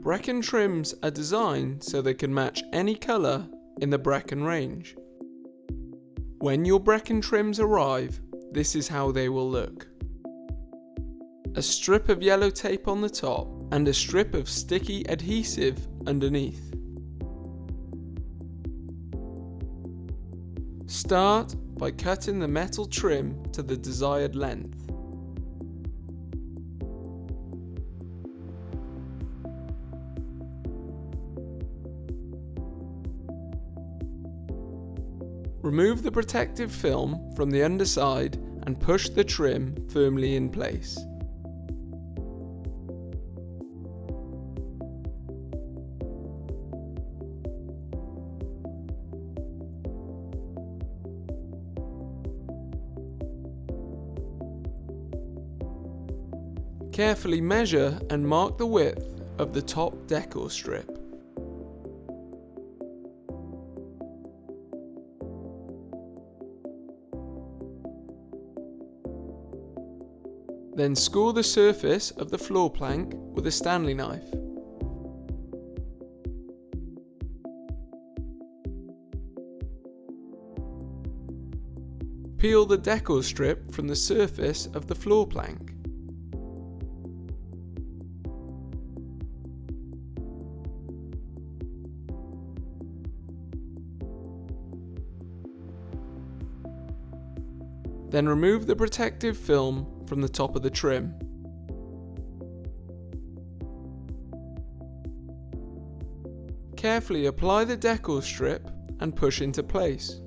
Brecon trims are designed so they can match any colour in the Brecon range. When your Brecon trims arrive, this is how they will look. A strip of yellow tape on the top and a strip of sticky adhesive underneath. Start by cutting the metal trim to the desired length. Remove the protective film from the underside and push the trim firmly in place. Carefully measure and mark the width of the top decor strip. Then score the surface of the floor plank with a Stanley knife. Peel the decor strip from the surface of the floor plank. Then remove the protective film from the top of the trim. Carefully apply the decor strip and push into place.